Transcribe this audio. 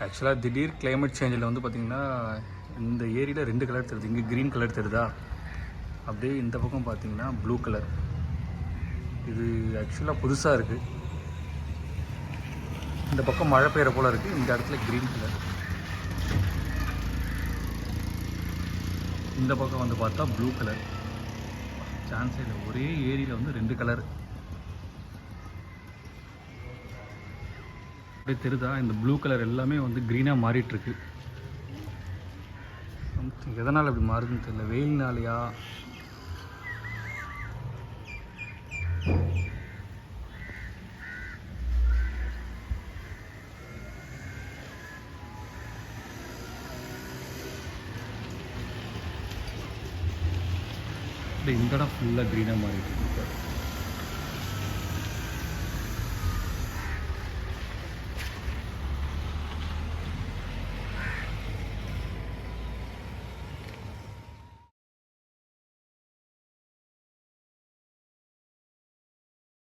ஆக்சுவலாக திடீர் கிளைமேட் சேஞ்சில் வந்து பார்த்திங்கன்னா இந்த ஏரியில் 2 கலர் தெரியுது. இங்கே க்ரீன் கலர் தெரியுதா, அப்படியே இந்த பக்கம் பார்த்திங்கன்னா ப்ளூ கலர். இது ஆக்சுவலாக புதுசாக இருக்குது. இந்த பக்கம் மழை பெய்கிற போல் இருக்குது, இந்த இடத்துல க்ரீன் கலர். இந்த பக்கம் வந்து பார்த்தா ப்ளூ கலர். சான்ஸே இல்லை, ஒரே ஏரியில் வந்து 2 கலர் அப்படியே தெரியுதா. இந்த ப்ளூ கலர் எல்லாமே வந்து க்ரீனாக மாறிட்டுருக்கு. சம்திங் எதனால் அப்படி மாறுதுன்னு தெரியல, வெயில்னாலையா? இந்த இடம் ஃபுல்லாக க்ரீனாக மாறிட்டு இருக்கு.